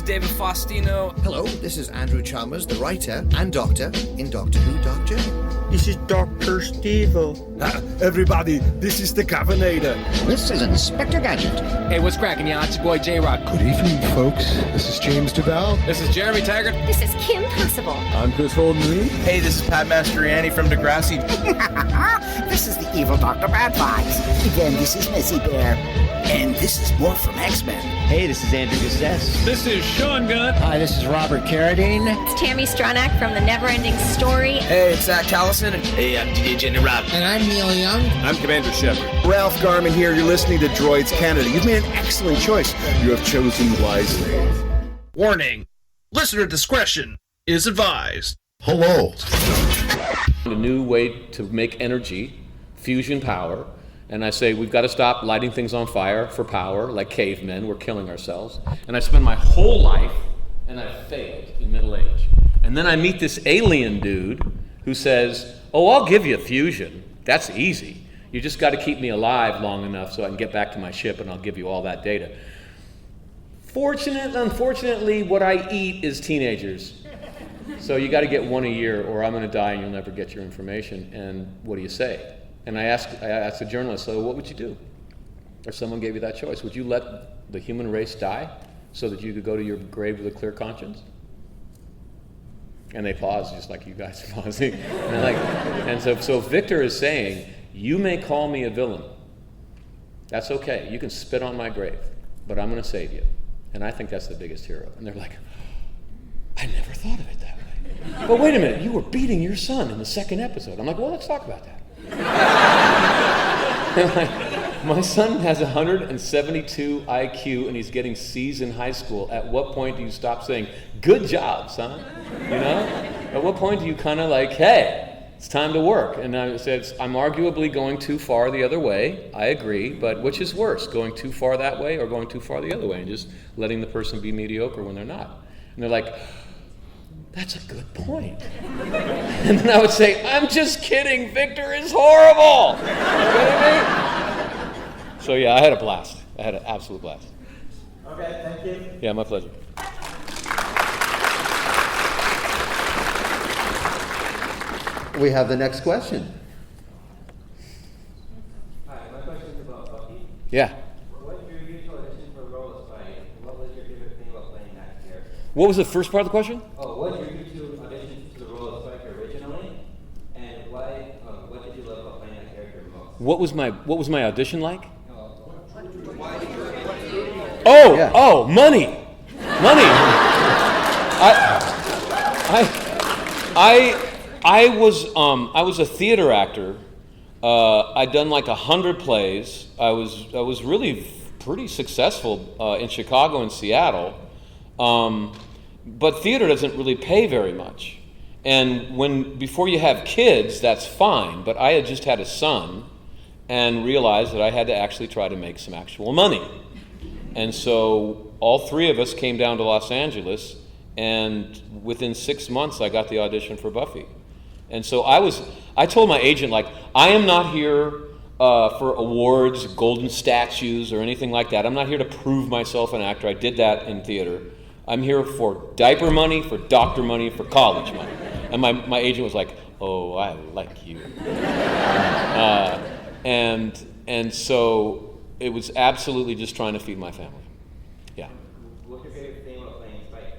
David Faustino. Hello, this is Andrew Chalmers, the writer and doctor in Doctor Who Dark Journey. This is Dr. Steve-O. Everybody, this is the Governator. This is Inspector Gadget. Hey, what's cracking, y'all? It's your boy J-Rock. Good evening, folks. This is James DeBell. This is Jeremy Taggart. This is Kim Possible. I'm Chris Holden-Lee. Hey, this is Pat Mastroianni from Degrassi. This is the evil Dr. Bad Vibes. Again, this is Messy Bear. And this is more from X-Men. Hey, this is Andrew Gustess. This is Sean Gunn. Hi, this is Robert Carradine. It's Tammy Stronach from The Neverending Story. Hey, it's Zach Callison. Hey, I'm DJ Jenny Rob. And I'm Neil Young. I'm Commander Shepard. Ralph Garman here. You're listening to Droids Canada. You've made an excellent choice. You have chosen wisely. Warning. Listener discretion is advised. Hello. A new way to make energy, fusion power. And I say, we've got to stop lighting things on fire for power, like cavemen, we're killing ourselves. And I spend my whole life, and I failed in middle age. And then I meet this alien dude who says, oh, I'll give you fusion. That's easy. You just got to keep me alive long enough so I can get back to my ship and I'll give you all that data. Unfortunately, what I eat is teenagers. So you got to get one a year or I'm going to die and you'll never get your information. And what do you say? And I asked the journalist, so what would you do? If someone gave you that choice, would you let the human race die so that you could go to your grave with a clear conscience? And they paused, just like you guys are pausing. And so Victor is saying, you may call me a villain. That's okay. You can spit on my grave, but I'm going to save you. And I think that's the biggest hero. And they're like, I never thought of it that way. But wait a minute, you were beating your son in the second episode. I'm like, well, let's talk about that. My son has 172 IQ and he's getting C's in high school. At what point do you stop saying, good job, son? You know? At what point do you kind of like, hey, it's time to work? And I said, I'm arguably going too far the other way. I agree, but which is worse, going too far that way or going too far the other way and just letting the person be mediocre when they're not? And they're like, that's a good point. And then I would say, I'm just kidding, Victor is horrible. You know what I mean? So yeah, I had a blast. I had an absolute blast. Okay, thank you. Yeah, my pleasure. We have the next question. Hi, my question is about Buffy. Yeah. What drew you to audition for the role of Spike, and what was your favorite thing about playing that character? What was the first part of the question? Oh, what drew you to audition to the role of Spike originally, and why? What did you love about playing that character most? What was my audition like? Money. I was a theater actor. I'd done like 100 plays. I was really pretty successful in Chicago and Seattle. But theater doesn't really pay very much. And before you have kids, that's fine. But I had just had a son and realized that I had to actually try to make some actual money. And so all three of us came down to Los Angeles, and within 6 months I got the audition for Buffy. And so I told my agent, like, I am not here for awards, golden statues, or anything like that. I'm not here to prove myself an actor. I did that in theater. I'm here for diaper money, for doctor money, for college money. And my agent was like, oh, I like you. And so it was absolutely just trying to feed my family. Yeah. What's your favorite thing about playing Spike?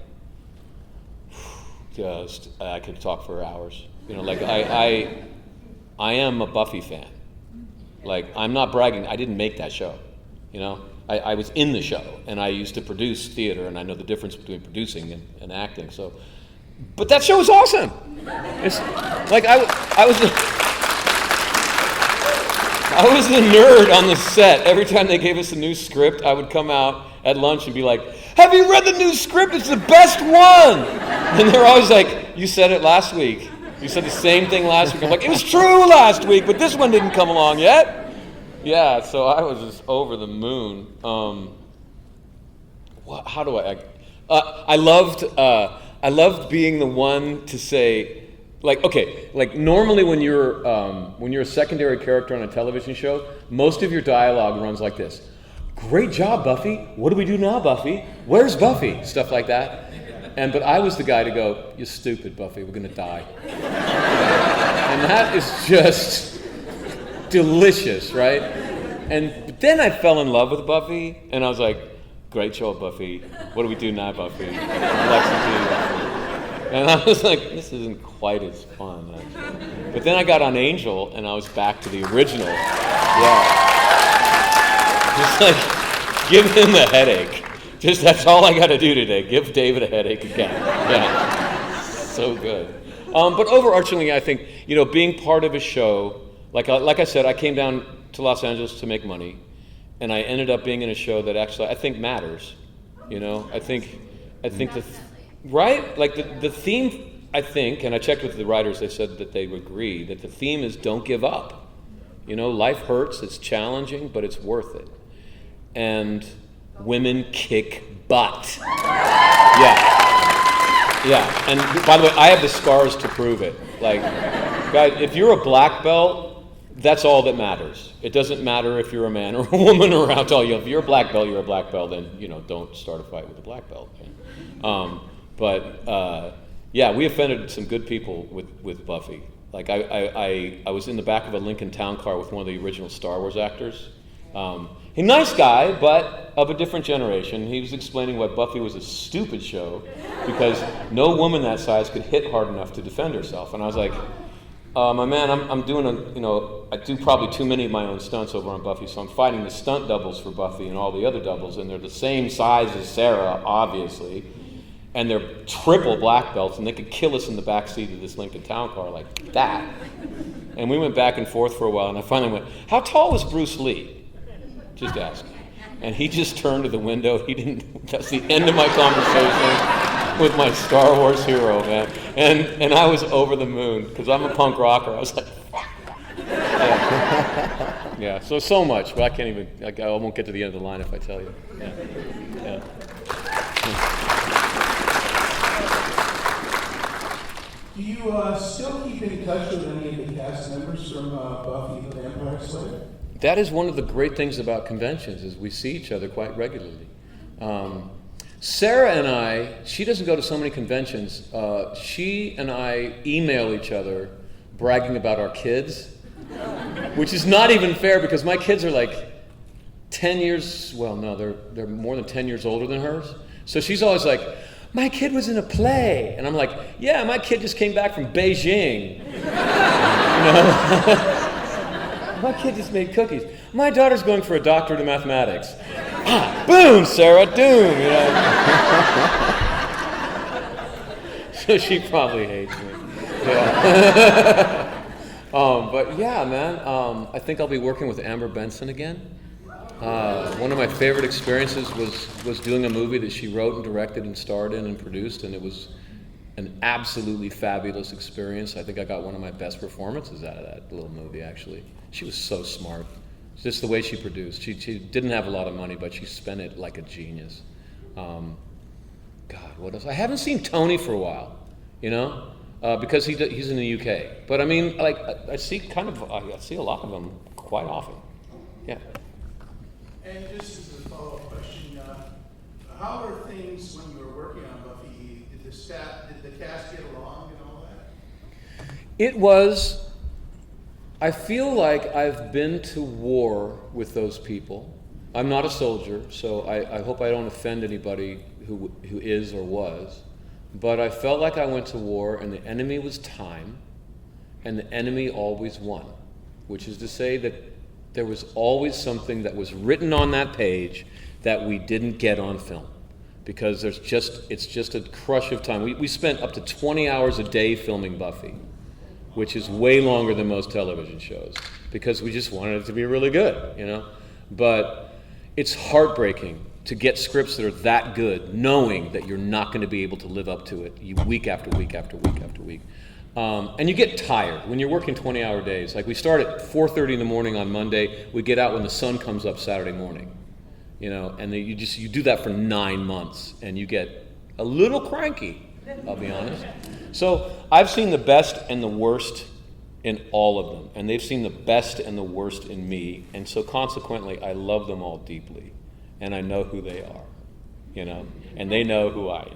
Just, I could talk for hours. You know, like I am a Buffy fan. Like, I'm not bragging. I didn't make that show. You know, I was in the show, and I used to produce theater, and I know the difference between producing and acting. So, but that show was awesome. It's like I was the nerd on the set. Every time they gave us a new script, I would come out at lunch and be like, have you read the new script? It's the best one. And they're always like, you said it last week. You said the same thing last week. I'm like, it was true last week, but this one didn't come along yet. Yeah, so I was just over the moon. How do I loved being the one to say, like, okay, like normally when you're a secondary character on a television show, most of your dialogue runs like this. great job, Buffy. What do we do now, Buffy? Where's Buffy? Stuff like that. But I was the guy to go, you're stupid, Buffy, we're going to die. And that is just delicious, right? But then I fell in love with Buffy, and I was like, great job, Buffy. What do we do now, Buffy? And I was like, this isn't quite as fun, actually. But then I got on Angel, and I was back to the original. Yeah. Just like, give him a headache. Just that's all I got to do today. Give David a headache again. Yeah, so good. But overarchingly, I think being part of a show, like I said, I came down to Los Angeles to make money, and I ended up being in a show that actually I think matters. I think right, like the theme. I think, and I checked with the writers. They said that they agree that the theme is don't give up. Life hurts. It's challenging, but it's worth it. And women kick butt. Yeah. And by the way, I have the scars to prove it. Like, guys, if you're a black belt, that's all that matters. It doesn't matter if you're a man or a woman, or I'll tell you, if you're a black belt, you're a black belt, then don't start a fight with a black belt. Yeah, we offended some good people with Buffy. Like I was in the back of a Lincoln Town car with one of the original Star Wars actors. A nice guy, but of a different generation. He was explaining why Buffy was a stupid show because no woman that size could hit hard enough to defend herself. And I was like, my man, I'm doing I do probably too many of my own stunts over on Buffy, so I'm fighting the stunt doubles for Buffy and all the other doubles, and they're the same size as Sarah, obviously, and they're triple black belts, and they could kill us in the back seat of this Lincoln Town car like that. And we went back and forth for a while, and I finally went, how tall was Bruce Lee? Just ask. And he just turned to the window. That's the end of my conversation with my Star Wars hero, man. And I was over the moon, because I'm a punk rocker. I was like, yeah, so much, but I can't even, I won't get to the end of the line if I tell you. Yeah. Do you still keep in touch with any of the cast members from Buffy the Vampire Slayer? That is one of the great things about conventions, is we see each other quite regularly. Sarah and I, she doesn't go to so many conventions. She and I email each other bragging about our kids, which is not even fair because my kids are like 10 years, well, no, they're more than 10 years older than hers. So she's always like, my kid was in a play. And I'm like, yeah, my kid just came back from Beijing. My kid just made cookies. My daughter's going for a doctorate in mathematics. Boom, Sarah, doom, So she probably hates me. Yeah. But yeah, man, I think I'll be working with Amber Benson again. One of my favorite experiences was doing a movie that she wrote and directed and starred in and produced, and it was an absolutely fabulous experience. I think I got one of my best performances out of that little movie, actually. She was so smart. Just the way she produced. She didn't have a lot of money, but she spent it like a genius. God, what else? I haven't seen Tony for a while, because he's in the UK. But I mean, like, I see a lot of them quite often. Yeah. And just as a follow-up question, how are things when you were working on Buffy? Did the cast get along and all that? It was. I feel like I've been to war with those people. I'm not a soldier, so I hope I don't offend anybody who is or was. But I felt like I went to war, and the enemy was time, and the enemy always won, which is to say that there was always something that was written on that page that we didn't get on film, because it's just a crush of time. We spent up to 20 hours a day filming Buffy, which is way longer than most television shows, because we just wanted it to be really good, But it's heartbreaking to get scripts that are that good, knowing that you're not going to be able to live up to it week after week after week after week. And you get tired when you're working 20-hour days. Like, we start at 4:30 in the morning on Monday, we get out when the sun comes up Saturday morning, and then you do that for 9 months, and you get a little cranky, I'll be honest. So I've seen the best and the worst in all of them, and they've seen the best and the worst in me, and so consequently I love them all deeply. and I know who they are, and they know who I am.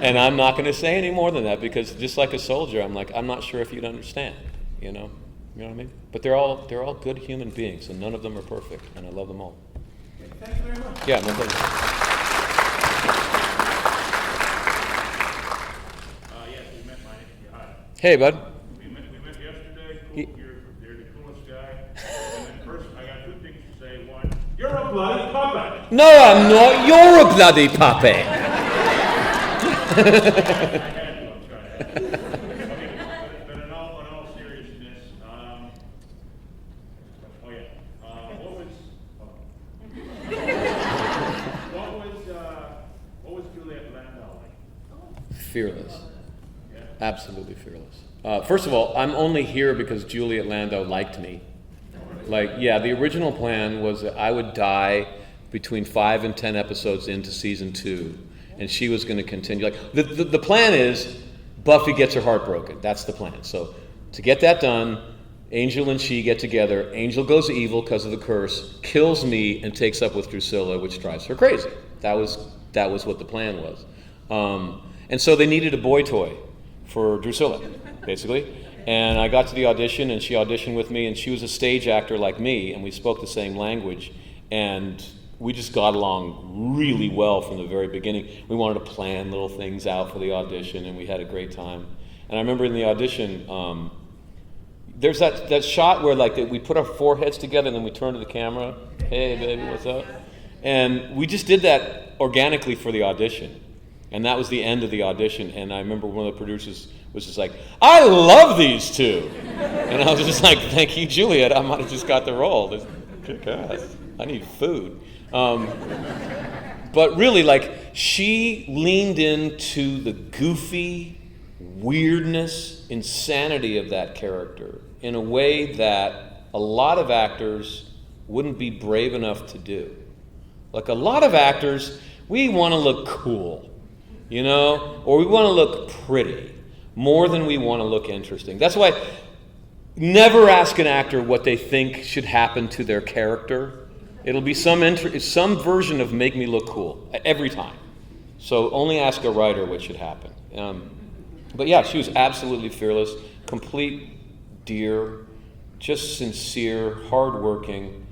And I'm not going to say any more than that, because just like a soldier, I'm like, I'm not sure if you'd understand, you know what I mean? But they're all good human beings, and none of them are perfect, and I love them all. Thank you very much. Yeah, no pleasure. Yes, we met Mike. Hi. Hey, bud. We met yesterday. Cool. You're the coolest guy. And then first, I got two things to say. One, you're a bloody puppet. No, I'm not. You're a bloody puppet. I had to. I'm trying. Okay, but in all seriousness, oh yeah, what was Juliet Landau like? Fearless. Absolutely fearless. First of all, I'm only here because Juliet Landau liked me. The original plan was that I would die between 5 and 10 episodes into season 2, and she was going to continue. The plan is Buffy gets her heart broken. That's the plan. So to get that done, Angel and she get together. Angel goes evil because of the curse, kills me, and takes up with Drusilla, which drives her crazy. That was what the plan was. And so they needed a boy toy for Drusilla, basically. And I got to the audition, and she auditioned with me, and she was a stage actor like me, and we spoke the same language, and we just got along really well from the very beginning. We wanted to plan little things out for the audition, and we had a great time. And I remember in the audition, there's that shot where we put our foreheads together, and then we turn to the camera, hey baby, what's up? And we just did that organically for the audition. And that was the end of the audition. And I remember one of the producers was just like, I love these two. And I was just like, thank you, Juliet. I might have just got the role. This kick ass. I need food. But really, she leaned into the goofy weirdness, insanity of that character in a way that a lot of actors wouldn't be brave enough to do. A lot of actors, we want to look cool. Or we want to look pretty more than we want to look interesting. That's why never ask an actor what they think should happen to their character. It'll be some version of make me look cool every time. So only ask a writer what should happen. But yeah, she was absolutely fearless, complete dear, just sincere, hardworking,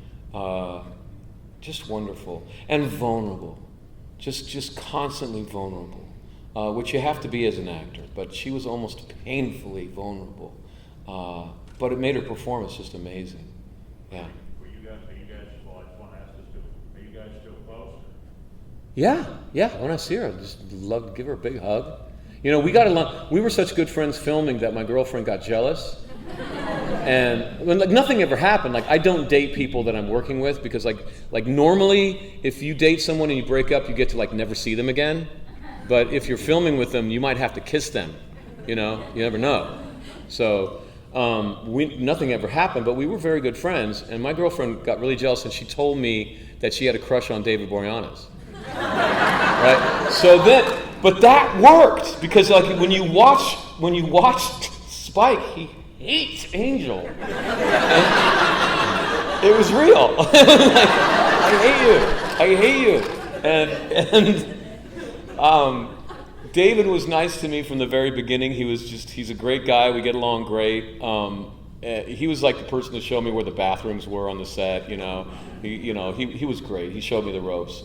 just wonderful, and vulnerable. Just constantly vulnerable, which you have to be as an actor. But she was almost painfully vulnerable. But it made her performance just amazing. Yeah. Are you guys, well, I just want to ask this too. Are you guys still close? Yeah. When I see her, I just love to give her a big hug. We got along. We were such good friends filming that my girlfriend got jealous. And when nothing ever happened, I don't date people that I'm working with because normally if you date someone and you break up, you get to never see them again. But if you're filming with them, you might have to kiss them. You never know. So nothing ever happened, but we were very good friends. And my girlfriend got really jealous, and she told me that she had a crush on David Boreanaz. Right? So but that worked because when you watch Spike, he hates Angel. And it was real. I hate you. And David was nice to me from the very beginning. He's a great guy. We get along great. He was like the person to show me where the bathrooms were on the set. He was great. He showed me the ropes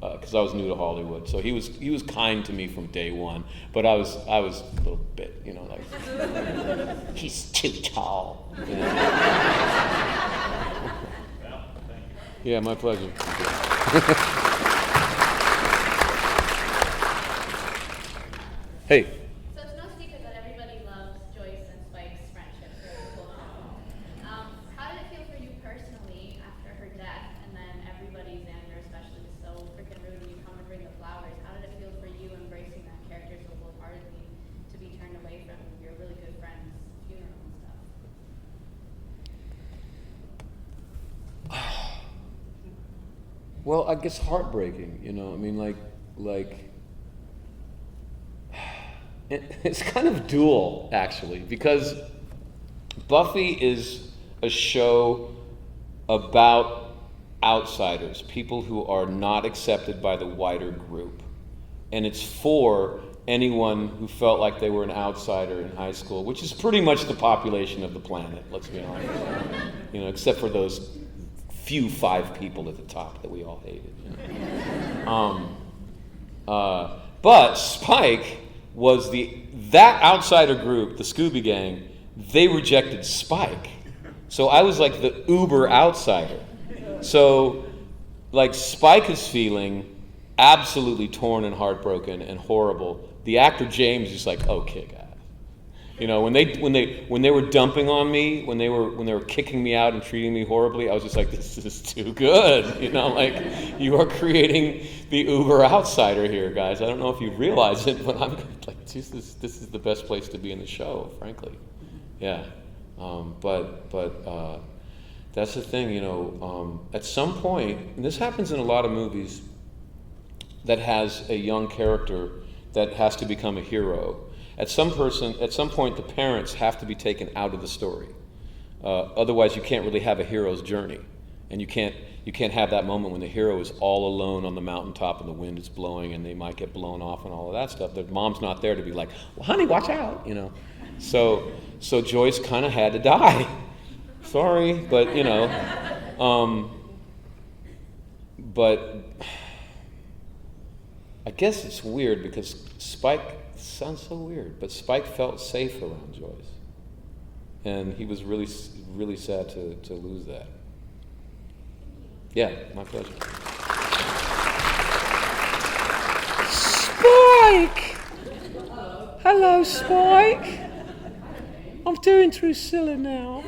because I was new to Hollywood. So he was kind to me from day one. But I was a little bit, he's too tall. Yeah, my pleasure. Hey. So it's no secret that everybody loves Joyce and Spike's friendship throughout the whole show. How did it feel for you personally after her death, and then everybody, Xander especially, was so freaking rude when you come and bring the flowers? How did it feel for you embracing that character so wholeheartedly to be turned away from your really good friend's funeral and stuff? Well, I guess heartbreaking, it's kind of dual, actually, because Buffy is a show about outsiders, people who are not accepted by the wider group. And it's for anyone who felt like they were an outsider in high school, which is pretty much the population of the planet, let's be honest. You know, except for those few 5 people at the top that we all hated. You know? But Spike was that outsider group, the Scooby Gang, they rejected Spike. So I was like the uber outsider. So, like, Spike is feeling absolutely torn and heartbroken and horrible. The actor James is like, oh, kick ass. You know, when they were dumping on me, when they were kicking me out and treating me horribly, I was just like, this is too good. You know, like, you are creating the uber outsider here, guys. I don't know if you realize it, but I'm like, this is the best place to be in the show, frankly. Yeah, but that's the thing, you know. At some point, and this happens in a lot of movies that has a young character that has to become a hero. At some point, the parents have to be taken out of the story. Otherwise, you can't really have a hero's journey, and you can't have that moment when the hero is all alone on the mountaintop and the wind is blowing and they might get blown off and all of that stuff. The mom's not there to be like, well, honey, watch out, you know. So Joyce kind of had to die. Sorry, but you know, but I guess it's weird because Spike sounds so weird, but Spike felt safe around Joyce, and he was really, really sad to lose that. Yeah, my pleasure. Spike! Hello, Spike. I'm doing Drusilla now.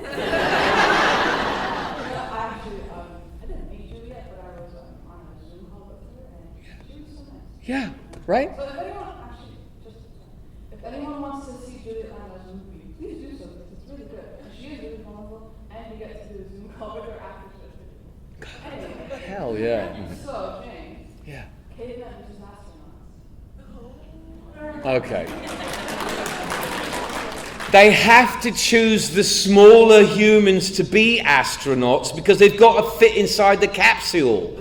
Yeah, right? So if anyone wants to see Juliet Landau's movie, please do so because it's really good. And she is really vulnerable, and you get to do a Zoom call with her after she anyway. Hell yeah. So, James. Yeah. Cavemen versus astronauts. Okay. They have to choose the smaller humans to be astronauts because they've got to fit inside the capsule.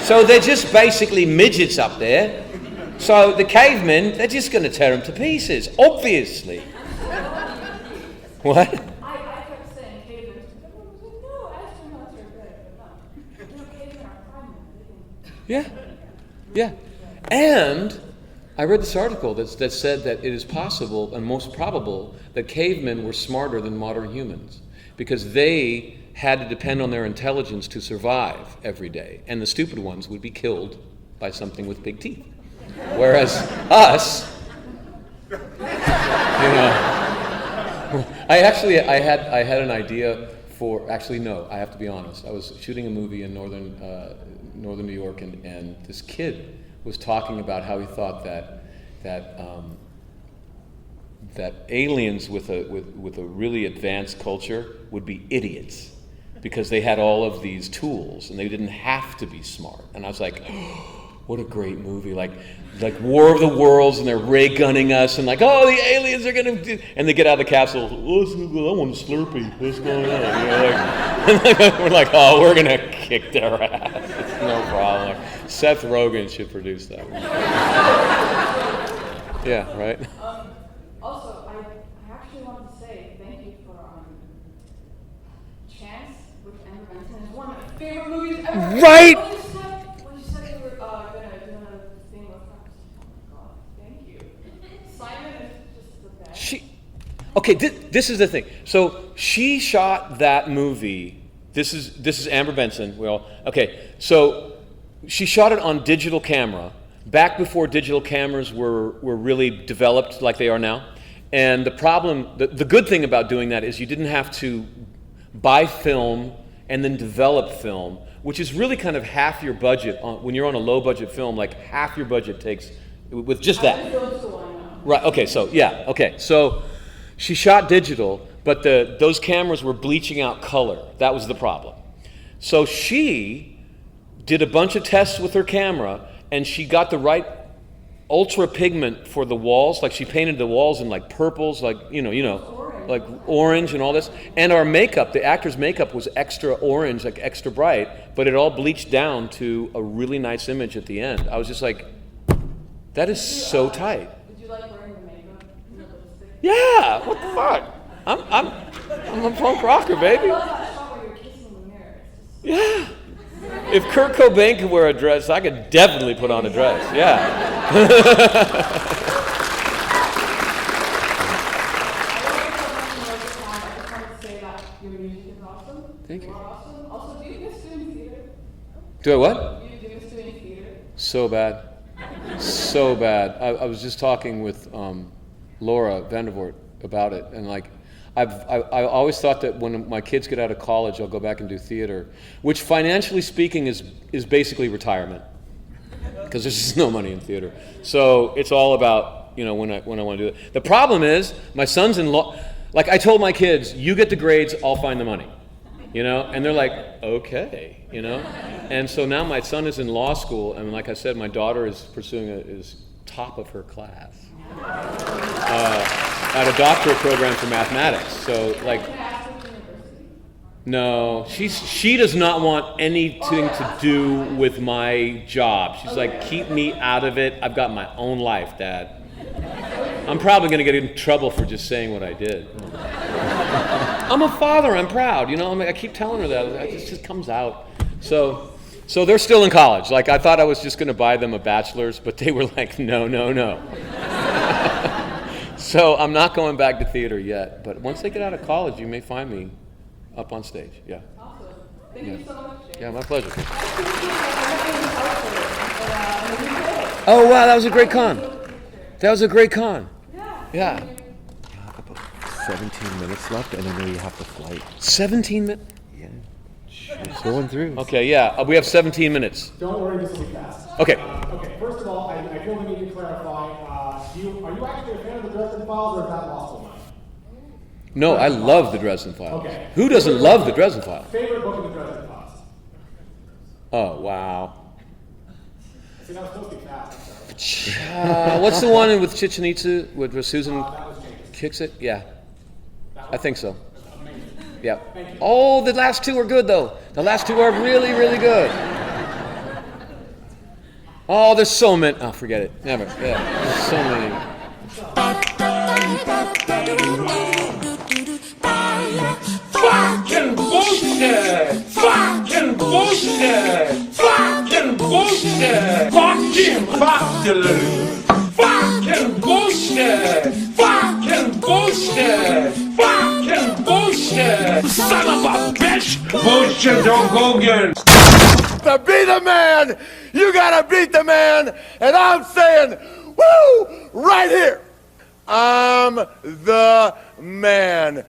So they're just basically midgets up there. So the cavemen, they're just going to tear them to pieces, obviously. What? I kept saying cavemen. Everyone was like, no, astronauts are good. But no, cavemen are fine. Yeah. Yeah. And I read this article that said that it is possible and most probable that cavemen were smarter than modern humans because they had to depend on their intelligence to survive every day, and the stupid ones would be killed by something with big teeth. Whereas us, you know, I had an idea for, actually no, I have to be honest. I was shooting a movie in northern New York, and this kid was talking about how he thought that aliens with a really advanced culture would be idiots because they had all of these tools and they didn't have to be smart. And I was like, oh, what a great movie! Like War of the Worlds, and they're ray gunning us, and like, oh, the aliens are gonna do, and they get out of the capsule. Oh, I want a Slurpee. What's going on? You know, like, we're like, oh, we're gonna kick their ass. It's no problem. Like, Seth Rogen should produce that one. Yeah, right. Also, I actually wanted to say thank you for Chance with Amber Benson. It's one of my favorite movies ever. Right. When you said you were gonna do another thing with her, oh my god, thank you. Simon is just the best. Okay, this is the thing. So she shot that movie. This is Amber Benson. So she shot it on digital camera back before digital cameras were really developed like they are now. And the problem, the good thing about doing that is you didn't have to buy film and then develop film, which is really kind of half your budget. When you're on a low budget film, like half your budget takes with just that. Right, okay, so yeah, okay. So she shot digital, but those cameras were bleaching out color. That was the problem. So she did a bunch of tests with her camera, and she got the right ultra pigment for the walls. Like she painted the walls in like purples, like you know. like orange and all this. And our makeup, the actor's makeup was extra orange, like extra bright, but it all bleached down to a really nice image at the end. I was just like, that is so tight. Did you like wearing the makeup and the lipstick? Yeah, what the fuck? I'm a punk rocker, baby. I love that shot where you're kissing in the mirror. Yeah. If Kurt Cobain could wear a dress, I could definitely put on a dress. Yeah. Thank you. Also, do you miss doing theater? Do I what? Do you miss doing theater? So bad. So bad. I was just talking with Laura Vandervoort about it, and like, I always thought that when my kids get out of college, I'll go back and do theater, which financially speaking is basically retirement, because there's just no money in theater. So it's all about, you know, when I want to do it. The problem is my sons-in-law, like I told my kids, you get the grades, I'll find the money, you know, and they're like, okay, you know, and so now my son is in law school, and like I said, my daughter is pursuing is top of her class. At a doctorate program for mathematics. So like, no, she does not want anything to do with my job. She's like, keep me out of it. I've got my own life, Dad. I'm probably going to get in trouble for just saying what I did. I'm a father. I'm proud. You know, I keep telling her that. It just comes out. So they're still in college. Like, I thought I was just going to buy them a bachelor's, but they were like, no. So I'm not going back to theater yet, but once they get out of college, you may find me up on stage. Yeah. Awesome. Thank you so much, James. Yeah, my pleasure. Oh wow, that was a great con. That was a great con. Yeah. 17 minutes left, and I know you have to flight. 17 minutes? Yeah. It's going through. Okay, yeah, we have 17 minutes. Don't worry, this will be fast. Okay. Okay, first of all, I feel we need to clarify, are you actually a fan of the Dresden Files, or is that lost on mine? No, I love the Dresden Files. Okay. Who doesn't love the Dresden Files? Favorite book of the Dresden Files? Oh, wow. See, that was supposed to be fast. What's the one with Chichen Itza, where Susan kicks it? Yeah. I think so. Yeah. Oh, the last two are good, though. The last two are really, really good. Oh, there's so many. Oh, forget it. Never. Yeah. There's so many. Fucking bullshit! Fucking bullshit! Fucking bullshit! Fucking bullshit! Fucking bullshit! Fucking bullshit! Fucking bullshit! Son of a bitch! Bullshit, don't go again! To be the man, you gotta beat the man, and I'm saying, woo, right here, I'm the man.